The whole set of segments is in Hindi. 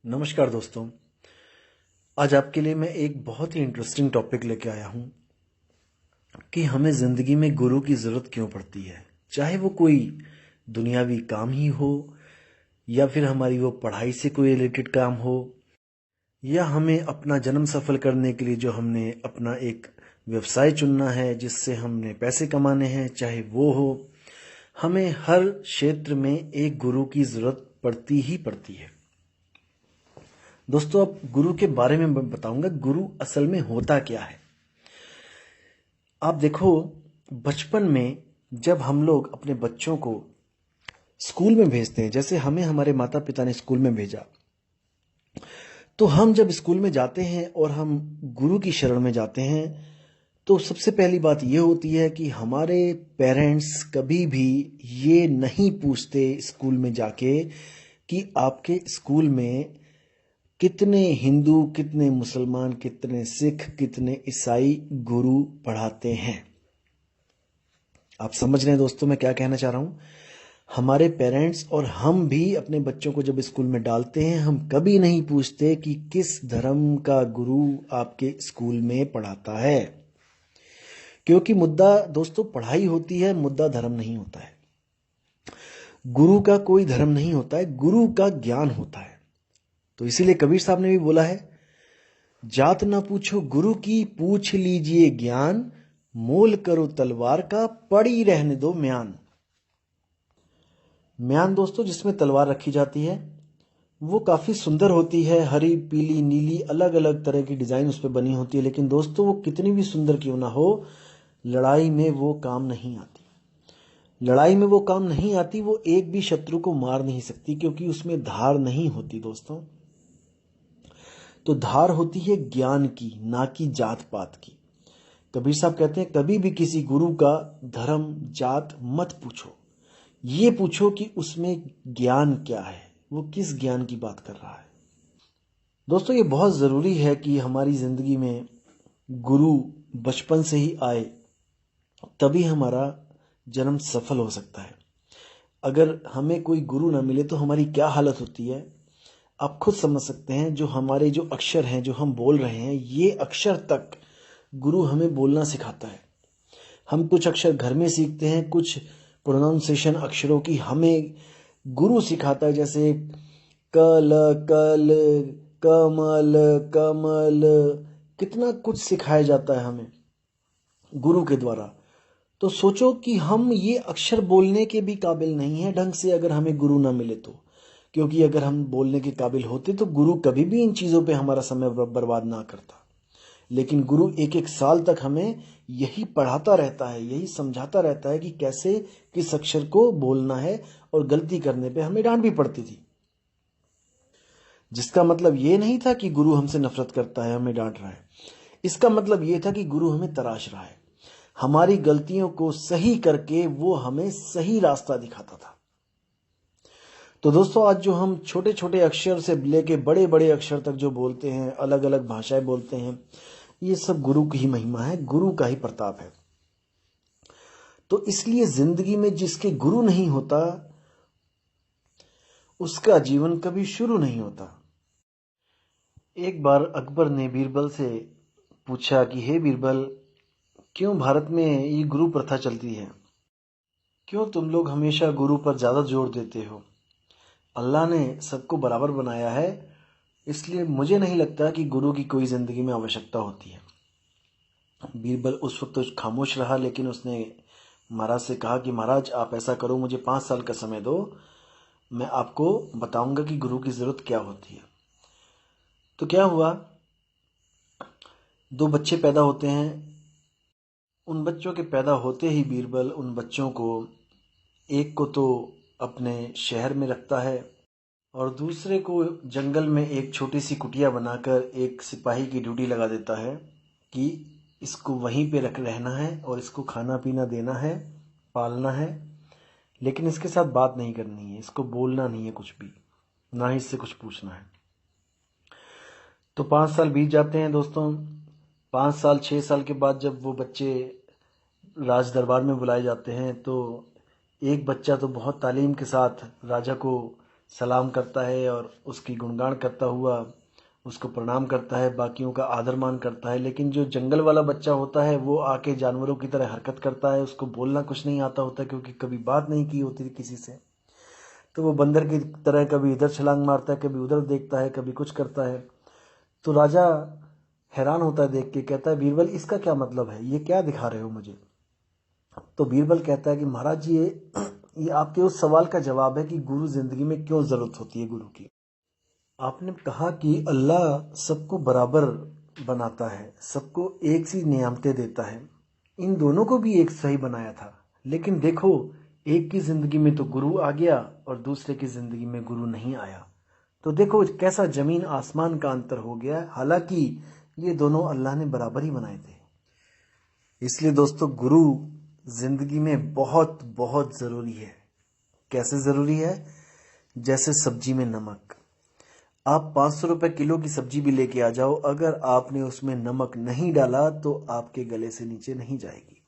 नमस्कार दोस्तों। आज आपके लिए मैं एक बहुत ही इंटरेस्टिंग टॉपिक लेके आया हूं कि हमें ज़िंदगी में गुरु की ज़रूरत क्यों पड़ती है। चाहे वो कोई दुनियावी काम ही हो या फिर हमारी वो पढ़ाई से कोई रिलेटेड काम हो या हमें अपना जन्म सफल करने के लिए जो हमने अपना एक व्यवसाय चुनना है जिससे हमने पैसे कमाने हैं, चाहे वो हो, हमें हर क्षेत्र में एक गुरु की ज़रूरत पड़ती ही पड़ती है। दोस्तों, अब गुरु के बारे में मैं बताऊंगा गुरु असल में होता क्या है। आप देखो, बचपन में जब हम लोग अपने बच्चों को स्कूल में भेजते हैं, जैसे हमें हमारे माता पिता ने स्कूल में भेजा, तो हम जब स्कूल में जाते हैं और हम गुरु की शरण में जाते हैं तो सबसे पहली बात यह होती है कि हमारे पेरेंट्स कभी भी ये नहीं पूछते स्कूल में जाके कि आपके स्कूल में कितने हिंदू, कितने मुसलमान, कितने सिख, कितने ईसाई गुरु पढ़ाते हैं। आप समझ रहे हैं दोस्तों मैं क्या कहना चाह रहा हूं। हमारे पेरेंट्स और हम भी अपने बच्चों को जब स्कूल में डालते हैं, हम कभी नहीं पूछते कि किस धर्म का गुरु आपके स्कूल में पढ़ाता है, क्योंकि मुद्दा दोस्तों पढ़ाई होती है, मुद्दा धर्म नहीं होता है। गुरु का कोई धर्म नहीं होता है, गुरु का ज्ञान होता है। तो इसीलिए कबीर साहब ने भी बोला है, जात ना पूछो गुरु की, पूछ लीजिए ज्ञान, मोल करो तलवार का, पड़ी रहने दो म्यान। म्यान दोस्तों जिसमें तलवार रखी जाती है, वो काफी सुंदर होती है, हरी, पीली, नीली, अलग अलग तरह की डिजाइन उस पर बनी होती है। लेकिन दोस्तों वो कितनी भी सुंदर क्यों ना हो, लड़ाई में वो काम नहीं आती। लड़ाई में वो काम नहीं आती, वो एक भी शत्रु को मार नहीं सकती, क्योंकि उसमें धार नहीं होती दोस्तों। तो धार होती है ज्ञान की, ना कि जात पात की। कबीर साहब कहते हैं, कभी भी किसी गुरु का धर्म जात मत पूछो, ये पूछो कि उसमें ज्ञान क्या है, वो किस ज्ञान की बात कर रहा है। दोस्तों ये बहुत जरूरी है कि हमारी जिंदगी में गुरु बचपन से ही आए, तभी हमारा जन्म सफल हो सकता है। अगर हमें कोई गुरु ना मिले तो हमारी क्या हालत होती है, आप खुद समझ सकते हैं। जो हमारे जो अक्षर हैं, जो हम बोल रहे हैं, ये अक्षर तक गुरु हमें बोलना सिखाता है। हम कुछ अक्षर घर में सीखते हैं, कुछ प्रोनाउंसिएशन अक्षरों की हमें गुरु सिखाता है, जैसे कल, कल, कमल, कमल, कितना कुछ सिखाया जाता है हमें गुरु के द्वारा। तो सोचो कि हम ये अक्षर बोलने के भी काबिल नहीं है ढंग से, अगर हमें गुरु ना मिले तो। क्योंकि अगर हम बोलने के काबिल होते तो गुरु कभी भी इन चीजों पे हमारा समय बर्बाद ना करता। लेकिन गुरु एक एक साल तक हमें यही पढ़ाता रहता है, यही समझाता रहता है कि कैसे किस अक्षर को बोलना है, और गलती करने पे हमें डांट भी पड़ती थी। जिसका मतलब ये नहीं था कि गुरु हमसे नफरत करता है, हमें डांट रहा है। इसका मतलब ये था कि गुरु हमें तराश रहा है, हमारी गलतियों को सही करके वो हमें सही रास्ता दिखाता था। तो दोस्तों आज जो हम छोटे छोटे अक्षर से लेके बड़े बड़े अक्षर तक जो बोलते हैं, अलग अलग भाषाएं बोलते हैं, ये सब गुरु की ही महिमा है, गुरु का ही प्रताप है। तो इसलिए जिंदगी में जिसके गुरु नहीं होता, उसका जीवन कभी शुरू नहीं होता। एक बार अकबर ने बीरबल से पूछा कि हे बीरबल, क्यों भारत में ये गुरु प्रथा चलती है, क्यों तुम लोग हमेशा गुरु पर ज्यादा जोर देते हो। अल्लाह ने सबको बराबर बनाया है, इसलिए मुझे नहीं लगता कि गुरु की कोई जिंदगी में आवश्यकता होती है। बीरबल उस वक्त तो खामोश रहा, लेकिन उसने महाराज से कहा कि महाराज आप ऐसा करो, मुझे 5 साल का समय दो, मैं आपको बताऊंगा कि गुरु की जरूरत क्या होती है। तो क्या हुआ, 2 बच्चे पैदा होते हैं। उन बच्चों के पैदा होते ही बीरबल उन बच्चों को, एक को तो अपने शहर में रखता है और दूसरे को जंगल में एक छोटी सी कुटिया बनाकर एक सिपाही की ड्यूटी लगा देता है कि इसको वहीं पे रख रहना है और इसको खाना पीना देना है, पालना है, लेकिन इसके साथ बात नहीं करनी है, इसको बोलना नहीं है कुछ भी, ना ही इससे कुछ पूछना है। तो 5 साल बीत जाते हैं दोस्तों। 5 साल 6 साल के बाद जब वो बच्चे राज दरबार में बुलाए जाते हैं, तो एक बच्चा तो बहुत तालीम के साथ राजा को सलाम करता है और उसकी गुणगान करता हुआ उसको प्रणाम करता है, बाकियों का आदर मान करता है। लेकिन जो जंगल वाला बच्चा होता है वो आके जानवरों की तरह हरकत करता है, उसको बोलना कुछ नहीं आता होता क्योंकि कभी बात नहीं की होती किसी से। तो वो बंदर की तरह कभी इधर छलांग मारता है, कभी उधर देखता है, कभी कुछ करता है। तो राजा हैरान होता है देख के, कहता है बीरबल इसका क्या मतलब है, ये क्या दिखा रहे हो मुझे। तो बीरबल कहता है कि महाराज जी ये आपके उस सवाल का जवाब है कि गुरु जिंदगी में क्यों जरूरत होती है गुरु की। आपने कहा कि अल्लाह सबको बराबर बनाता है, सबको एक सी नियामतें देता है, इन दोनों को भी एक सही बनाया था। लेकिन देखो एक की जिंदगी में तो गुरु आ गया और दूसरे की जिंदगी में गुरु नहीं आया। तो देखो कैसा जमीन आसमान का अंतर हो गया। हालांकि ये दोनों अल्लाह ने बराबर ही बनाए थे। इसलिए दोस्तों गुरु जिंदगी में बहुत बहुत जरूरी है। कैसे जरूरी है? जैसे सब्जी में नमक। आप 500 रुपए किलो की सब्जी भी लेके आ जाओ, अगर आपने उसमें नमक नहीं डाला तो आपके गले से नीचे नहीं जाएगी,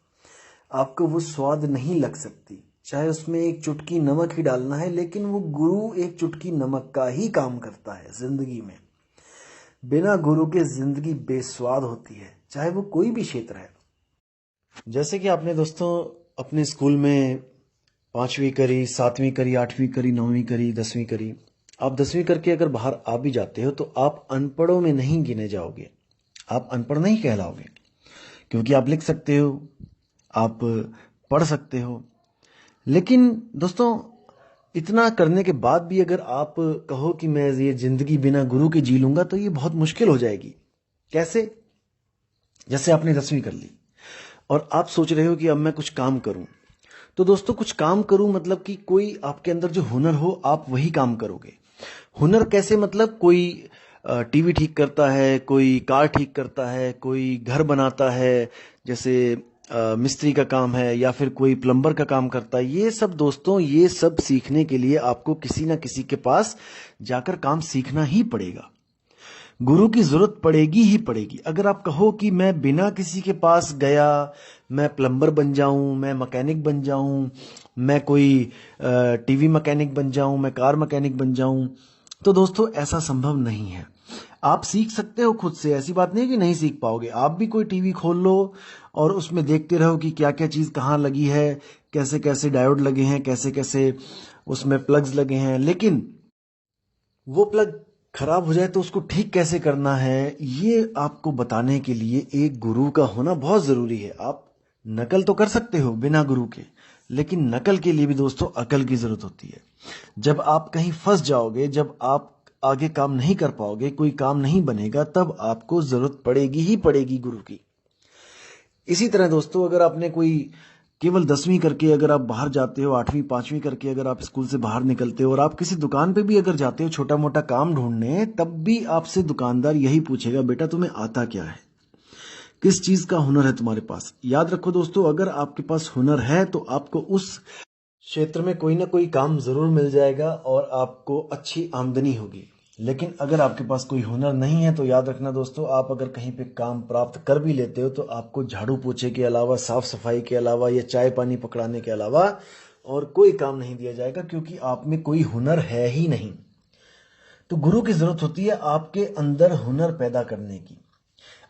आपको वो स्वाद नहीं लग सकती। चाहे उसमें एक चुटकी नमक ही डालना है, लेकिन वो गुरु एक चुटकी नमक का ही काम करता है जिंदगी में। बिना गुरु के जिंदगी बेस्वाद होती है, चाहे वो कोई भी क्षेत्र है। जैसे कि आपने दोस्तों अपने स्कूल में 5वीं करी, 7वीं करी, 8वीं करी, 9वीं करी, 10वीं करी। आप 10वीं करके अगर बाहर आ भी जाते हो तो आप अनपढ़ों में नहीं गिने जाओगे, आप अनपढ़ नहीं कहलाओगे, क्योंकि आप लिख सकते हो, आप पढ़ सकते हो। लेकिन दोस्तों इतना करने के बाद भी अगर आप कहो कि मैं ये जिंदगी बिना गुरु के जी लूंगा तो ये बहुत मुश्किल हो जाएगी। कैसे? जैसे आपने 10वीं कर ली और आप सोच रहे हो कि अब मैं कुछ काम करूं। तो दोस्तों कुछ काम करूं मतलब कि कोई आपके अंदर जो हुनर हो आप वही काम करोगे। हुनर कैसे? मतलब कोई टीवी ठीक करता है, कोई कार ठीक करता है, कोई घर बनाता है, जैसे मिस्त्री का काम है, या फिर कोई प्लम्बर का काम करता है। ये सब दोस्तों, ये सब सीखने के लिए आपको किसी ना किसी के पास जाकर काम सीखना ही पड़ेगा। गुरु की जरूरत पड़ेगी ही पड़ेगी। अगर आप कहो कि मैं बिना किसी के पास गया मैं प्लम्बर बन जाऊं, मैं मैकेनिक बन जाऊं, मैं कोई टीवी मैकेनिक बन जाऊं, मैं कार मैकेनिक बन जाऊं, तो दोस्तों ऐसा संभव नहीं है। आप सीख सकते हो खुद से, ऐसी बात नहीं कि नहीं सीख पाओगे। आप भी कोई टीवी खोल लो और उसमें देखते रहो कि क्या क्या चीज कहाँ लगी है, कैसे कैसे डायोड लगे हैं, कैसे कैसे उसमें प्लग्स लगे हैं। लेकिन वो प्लग खराब हो जाए तो उसको ठीक कैसे करना है, ये आपको बताने के लिए एक गुरु का होना बहुत जरूरी है। आप नकल तो कर सकते हो बिना गुरु के, लेकिन नकल के लिए भी दोस्तों अकल की जरूरत होती है। जब आप कहीं फंस जाओगे, जब आप आगे काम नहीं कर पाओगे, कोई काम नहीं बनेगा, तब आपको जरूरत पड़ेगी ही पड़ेगी गुरु की। इसी तरह दोस्तों अगर आपने कोई केवल 10वीं करके अगर आप बाहर जाते हो, 8वीं 5वीं करके अगर आप स्कूल से बाहर निकलते हो और आप किसी दुकान पे भी अगर जाते हो छोटा मोटा काम ढूंढने, तब भी आपसे दुकानदार यही पूछेगा, बेटा तुम्हें आता क्या है, किस चीज का हुनर है तुम्हारे पास। याद रखो दोस्तों, अगर आपके पास हुनर है तो आपको उस क्षेत्र में कोई ना कोई काम जरूर मिल जाएगा और आपको अच्छी आमदनी होगी। लेकिन अगर आपके पास कोई हुनर नहीं है तो याद रखना दोस्तों, आप अगर कहीं पे काम प्राप्त कर भी लेते हो तो आपको झाड़ू पोछे के अलावा, साफ सफाई के अलावा या चाय पानी पकड़ाने के अलावा और कोई काम नहीं दिया जाएगा, क्योंकि आप में कोई हुनर है ही नहीं। तो गुरु की जरूरत होती है आपके अंदर हुनर पैदा करने की।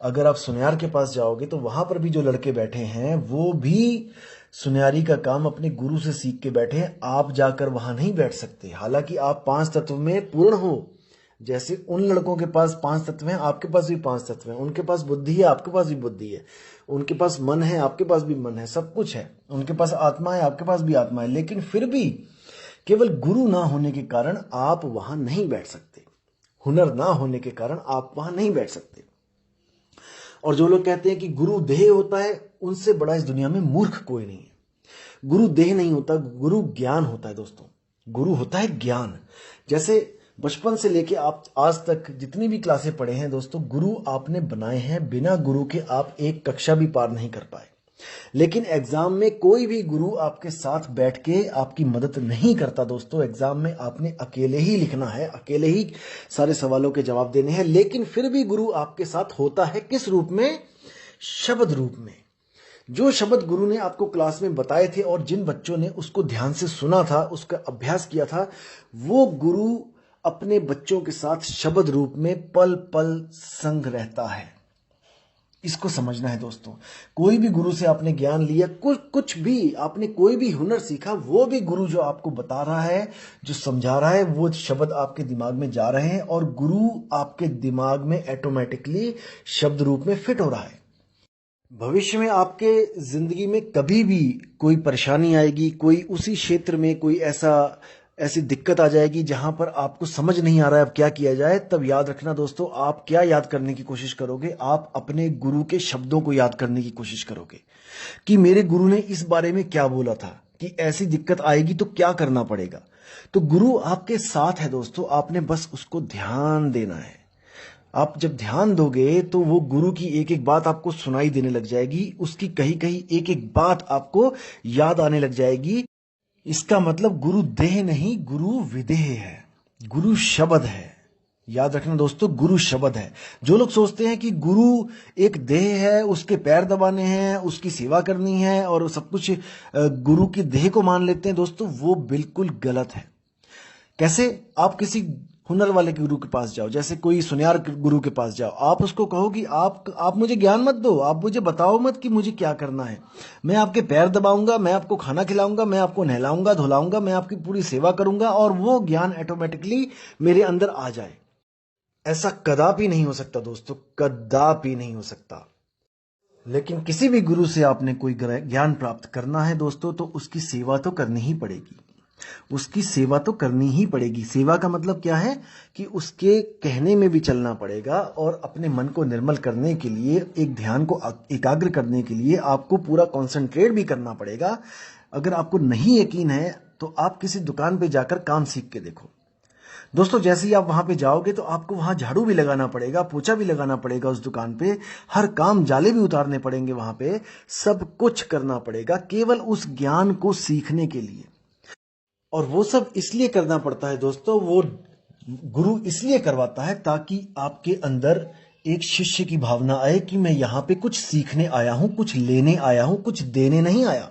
अगर आप सुनियार के पास जाओगे तो वहां पर भी जो लड़के बैठे हैं वो भी सुनियारी का काम अपने गुरु से सीख के बैठे हैं। आप जाकर वहां नहीं बैठ सकते, हालांकि आप 5 तत्व में पूर्ण हो। जैसे उन लड़कों के पास 5 तत्व हैं, आपके पास भी 5 तत्व हैं। उनके पास बुद्धि है, आपके पास भी बुद्धि है। उनके पास मन है, आपके पास भी मन है, सब कुछ है। उनके पास आत्मा है, आपके पास भी आत्मा है। लेकिन फिर भी केवल गुरु ना होने के कारण आप वहां नहीं बैठ सकते, हुनर ना होने के कारण आप वहां नहीं बैठ सकते। और जो लोग कहते हैं कि गुरु देह होता है, उनसे बड़ा इस दुनिया में मूर्ख कोई नहीं है। गुरु देह नहीं होता, गुरु ज्ञान होता है दोस्तों। गुरु होता है ज्ञान। जैसे बचपन से लेके आप आज तक जितनी भी क्लासें पढ़े हैं दोस्तों, गुरु आपने बनाए हैं। बिना गुरु के आप एक कक्षा भी पार नहीं कर पाए। लेकिन एग्जाम में कोई भी गुरु आपके साथ बैठ के आपकी मदद नहीं करता दोस्तों। एग्जाम में आपने अकेले ही लिखना है, अकेले ही सारे सवालों के जवाब देने हैं। लेकिन फिर भी गुरु आपके साथ होता है, किस रूप में? शब्द रूप में। जो शब्द गुरु ने आपको क्लास में बताए थे और जिन बच्चों ने उसको ध्यान से सुना था, उसका अभ्यास किया था, वो गुरु अपने बच्चों के साथ शब्द रूप में पल पल संग रहता है। इसको समझना है दोस्तों। कोई भी गुरु से आपने ज्ञान लिया, कुछ भी आपने कोई भी हुनर सीखा, वो भी गुरु जो आपको बता रहा है, जो समझा रहा है, वो शब्द आपके दिमाग में जा रहे हैं और गुरु आपके दिमाग में ऑटोमेटिकली शब्द रूप में फिट हो रहा है। भविष्य में आपके जिंदगी में कभी भी कोई परेशानी आएगी, कोई उसी क्षेत्र में कोई ऐसी दिक्कत आ जाएगी जहां पर आपको समझ नहीं आ रहा है अब क्या किया जाए, तब याद रखना दोस्तों, आप क्या याद करने की कोशिश करोगे? आप अपने गुरु के शब्दों को याद करने की कोशिश करोगे कि मेरे गुरु ने इस बारे में क्या बोला था, कि ऐसी दिक्कत आएगी तो क्या करना पड़ेगा। तो गुरु आपके साथ है दोस्तों, आपने बस उसको ध्यान देना है। आप जब ध्यान दोगे तो वो गुरु की एक एक बात आपको सुनाई देने लग जाएगी, उसकी कहीं कहीं एक एक बात आपको याद आने लग जाएगी। इसका मतलब गुरु देह नहीं, गुरु विदेह है, गुरु शब्द है। याद रखना दोस्तों, गुरु शब्द है। जो लोग सोचते हैं कि गुरु एक देह है, उसके पैर दबाने हैं, उसकी सेवा करनी है और सब कुछ गुरु की देह को मान लेते हैं दोस्तों, वो बिल्कुल गलत है। कैसे? आप किसी हुनर वाले गुरु के पास जाओ, जैसे कोई सुनियार गुरु के पास जाओ, आप उसको कहो कि आप मुझे ज्ञान मत दो, आप मुझे बताओ मत कि मुझे क्या करना है। मैं आपके पैर दबाऊंगा, मैं आपको खाना खिलाऊंगा, मैं आपको नहलाऊंगा धुलाऊंगा, मैं आपकी पूरी सेवा करूंगा और वो ज्ञान ऑटोमेटिकली मेरे अंदर आ जाए। ऐसा कदापि नहीं हो सकता दोस्तों, कदापि नहीं हो सकता। लेकिन किसी भी गुरु से आपने कोई ज्ञान प्राप्त करना है दोस्तों, तो उसकी सेवा तो करनी ही पड़ेगी, उसकी सेवा तो करनी ही पड़ेगी। सेवा का मतलब क्या है कि उसके कहने में भी चलना पड़ेगा और अपने मन को निर्मल करने के लिए, एक ध्यान को एकाग्र करने के लिए आपको पूरा कंसंट्रेट भी करना पड़ेगा। अगर आपको नहीं यकीन है तो आप किसी दुकान पे जाकर काम सीख के देखो दोस्तों। जैसे ही आप वहां पे जाओगे तो आपको वहां झाड़ू भी लगाना पड़ेगा, पोछा भी लगाना पड़ेगा, उस दुकान पे हर काम, जाले भी उतारने पड़ेंगे, वहां पे सब कुछ करना पड़ेगा केवल उस ज्ञान को सीखने के लिए। और वो सब इसलिए करना पड़ता है दोस्तों, वो गुरु इसलिए करवाता है ताकि आपके अंदर एक शिष्य की भावना आए कि मैं यहां पे कुछ सीखने आया हूं, कुछ लेने आया हूं, कुछ देने नहीं आया।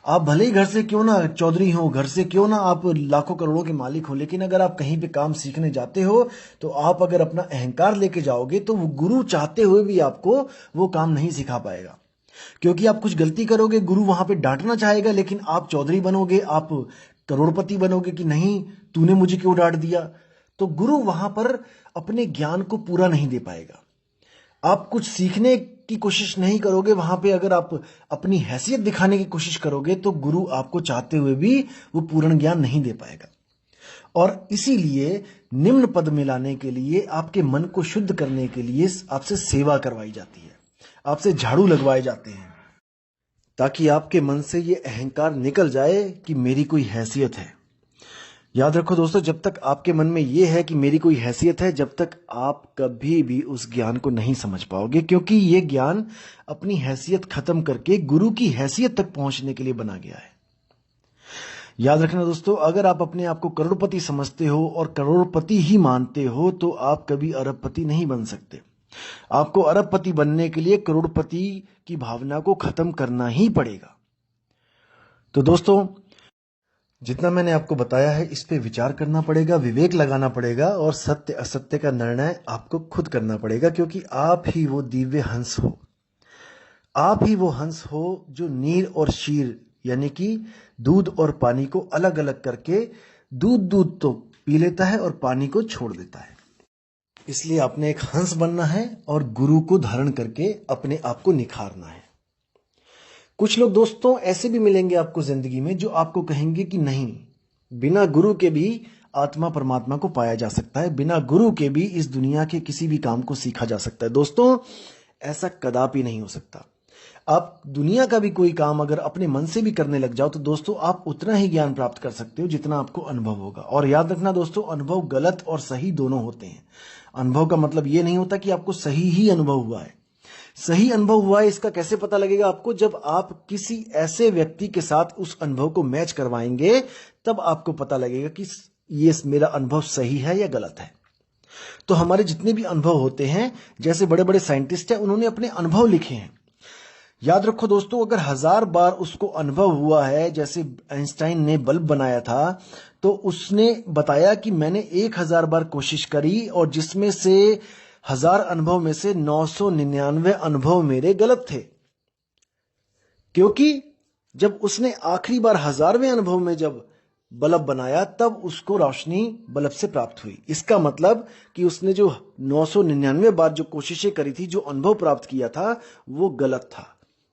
आप भले ही घर से क्यों ना चौधरी हो, घर से क्यों ना आप लाखों करोड़ों के मालिक हो, लेकिन अगर आप कहीं पे काम सीखने जाते हो तो आप अगर अपना अहंकार लेके जाओगे तो वो गुरु चाहते हुए भी आपको वो काम नहीं सिखा पाएगा। क्योंकि आप कुछ गलती करोगे, गुरु वहां पे डांटना चाहेगा, लेकिन आप चौधरी बनोगे, आप करोड़पति बनोगे कि नहीं तूने मुझे क्यों डांट दिया, तो गुरु वहां पर अपने ज्ञान को पूरा नहीं दे पाएगा। आप कुछ सीखने की कोशिश नहीं करोगे, वहां पे अगर आप अपनी हैसियत दिखाने की कोशिश करोगे तो गुरु आपको चाहते हुए भी वो पूर्ण ज्ञान नहीं दे पाएगा। और इसीलिए निम्न पद में लाने के लिए, आपके मन को शुद्ध करने के लिए आपसे सेवा करवाई जाती है, आपसे झाड़ू लगवाए जाते हैं, ताकि आपके मन से ये अहंकार निकल जाए कि मेरी कोई हैसियत है। याद रखो दोस्तों, जब तक आपके मन में ये है कि मेरी कोई हैसियत है, जब तक आप कभी भी उस ज्ञान को नहीं समझ पाओगे, क्योंकि ये ज्ञान अपनी हैसियत खत्म करके गुरु की हैसियत तक पहुंचने के लिए बना गया है। याद रखना दोस्तों, अगर आप अपने आप को करोड़पति समझते हो और करोड़पति ही मानते हो तो आप कभी अरबपति नहीं बन सकते। आपको अरबपति बनने के लिए करोड़पति की भावना को खत्म करना ही पड़ेगा। तो दोस्तों, जितना मैंने आपको बताया है इस पे विचार करना पड़ेगा, विवेक लगाना पड़ेगा और सत्य असत्य का निर्णय आपको खुद करना पड़ेगा, क्योंकि आप ही वो दिव्य हंस हो, आप ही वो हंस हो जो नीर और शीर यानी कि दूध और पानी को अलग अलग करके दूध तो पी लेता है और पानी को छोड़ देता है। इसलिए आपने एक हंस बनना है और गुरु को धारण करके अपने आप को निखारना है। कुछ लोग दोस्तों ऐसे भी मिलेंगे आपको जिंदगी में जो आपको कहेंगे कि नहीं, बिना गुरु के भी आत्मा परमात्मा को पाया जा सकता है, बिना गुरु के भी इस दुनिया के किसी भी काम को सीखा जा सकता है। दोस्तों, ऐसा कदापि नहीं हो सकता। आप दुनिया का भी कोई काम अगर अपने मन से भी करने लग जाओ तो दोस्तों आप उतना ही ज्ञान प्राप्त कर सकते हो जितना आपको अनुभव होगा। और याद रखना दोस्तों, अनुभव गलत और सही दोनों होते हैं। अनुभव का मतलब ये नहीं होता कि आपको सही ही अनुभव हुआ है। सही अनुभव हुआ है इसका कैसे पता लगेगा आपको? जब आप किसी ऐसे व्यक्ति के साथ उस अनुभव को मैच करवाएंगे, तब आपको पता लगेगा कि ये मेरा अनुभव सही है या गलत है। तो हमारे जितने भी अनुभव होते हैं, जैसे बड़े बड़े साइंटिस्ट हैं, उन्होंने अपने अनुभव लिखे हैं। याद रखो दोस्तों, अगर 1000 बार उसको अनुभव हुआ है, जैसे आइंस्टाइन ने बल्ब बनाया था, तो उसने बताया कि मैंने 1000 बार कोशिश करी और जिसमें से 1000 अनुभव में से 999 अनुभव मेरे गलत थे, क्योंकि जब उसने आखिरी बार 1000वें अनुभव में जब बल्ब बनाया तब उसको रोशनी बल्ब से प्राप्त हुई। इसका मतलब कि उसने जो 999 बार जो कोशिशें करी थी, जो अनुभव प्राप्त किया था, वो गलत था।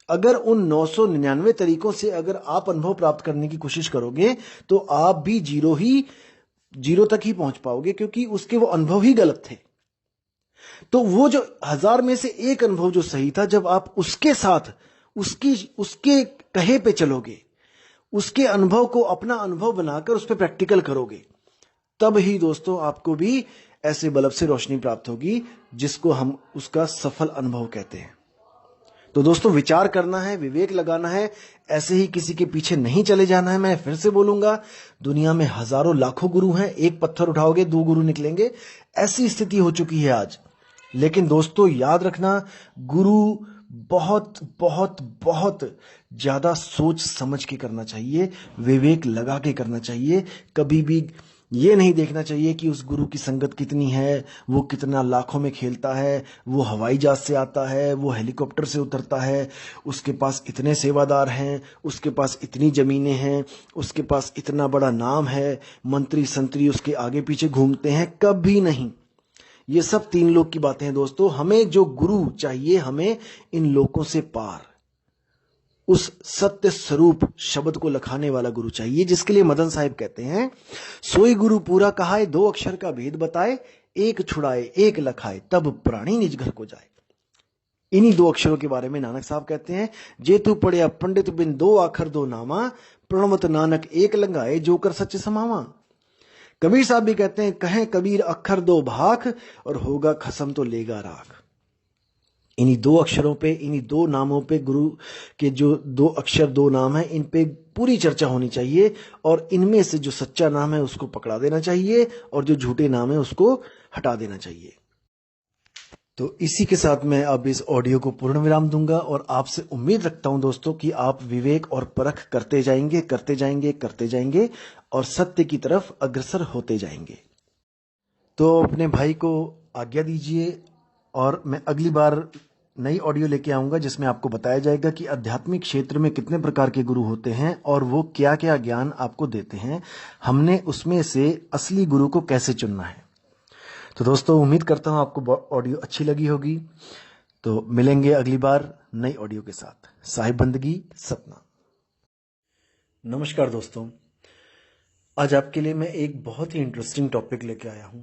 अगर उन 999 तरीकों से अगर आप अनुभव प्राप्त करने की कोशिश करोगे तो आप भी जीरो तक ही पहुंच पाओगे, क्योंकि उसके वो अनुभव ही गलत थे। तो वो जो 1000 में से एक अनुभव जो सही था, जब आप उसके साथ उसके कहे पे चलोगे, उसके अनुभव को अपना अनुभव बनाकर उस पर प्रैक्टिकल करोगे, तब ही दोस्तों आपको भी ऐसे बल्ब से रोशनी प्राप्त होगी, जिसको हम उसका सफल अनुभव कहते हैं। तो दोस्तों, विचार करना है, विवेक लगाना है, ऐसे ही किसी के पीछे नहीं चले जाना है। मैं फिर से बोलूंगा, दुनिया में हजारों लाखों गुरु हैं, एक पत्थर उठाओगे 2 गुरु निकलेंगे, ऐसी स्थिति हो चुकी है आज। लेकिन दोस्तों याद रखना, गुरु बहुत बहुत बहुत ज्यादा सोच समझ के करना चाहिए, विवेक लगा के करना चाहिए। कभी भी ये नहीं देखना चाहिए कि उस गुरु की संगत कितनी है, वो कितना लाखों में खेलता है, वो हवाई जहाज से आता है, वो हेलीकॉप्टर से उतरता है, उसके पास इतने सेवादार हैं, उसके पास इतनी जमीनें हैं, उसके पास इतना बड़ा नाम है, मंत्री संतरी उसके आगे पीछे घूमते हैं। कभी नहीं। ये सब 3 लोक की बातें हैं दोस्तों। हमें जो गुरु चाहिए, हमें इन लोकों से पार उस सत्य स्वरूप शब्द को लखाने वाला गुरु चाहिए, जिसके लिए मदन साहिब कहते हैं, सोई गुरु पूरा कहाए, 2 अक्षर का भेद बताए, एक छुड़ाए एक लखाए, तब प्राणी निज घर को जाए। इन्हीं 2 अक्षरों के बारे में नानक साहब कहते हैं, जेतु पढ़िया पंडित बिन 2 आखर 2 नामा, प्रणवत नानक एक लंगाए, जो कर सच समावा। कबीर साहब भी कहते हैं, कहें कबीर अक्षर 2 भाख, और होगा खसम तो लेगा राख। इन्हीं 2 अक्षरों पे, इन्हीं 2 नामों पे, गुरु के जो 2 अक्षर 2 नाम है, इन पे पूरी चर्चा होनी चाहिए, और इनमें से जो सच्चा नाम है उसको पकड़ा देना चाहिए, और जो झूठे नाम है उसको हटा देना चाहिए। तो इसी के साथ मैं अब इस ऑडियो को पूर्ण विराम दूंगा, और आपसे उम्मीद रखता हूं दोस्तों कि आप विवेक और परख करते जाएंगे, करते जाएंगे, करते जाएंगे, और सत्य की तरफ अग्रसर होते जाएंगे। तो अपने भाई को आज्ञा दीजिए, और मैं अगली बार नई ऑडियो लेके आऊंगा, जिसमें आपको बताया जाएगा कि आध्यात्मिक क्षेत्र में कितने प्रकार के गुरु होते हैं और वो क्या क्या ज्ञान आपको देते हैं, हमने उसमें से असली गुरु को कैसे चुनना है। तो दोस्तों, उम्मीद करता हूं आपको ऑडियो अच्छी लगी होगी। तो मिलेंगे अगली बार नई ऑडियो के साथ। साहिब बंदगी सपना। नमस्कार दोस्तों, आज आपके लिए मैं एक बहुत ही इंटरेस्टिंग टॉपिक लेके आया हूं।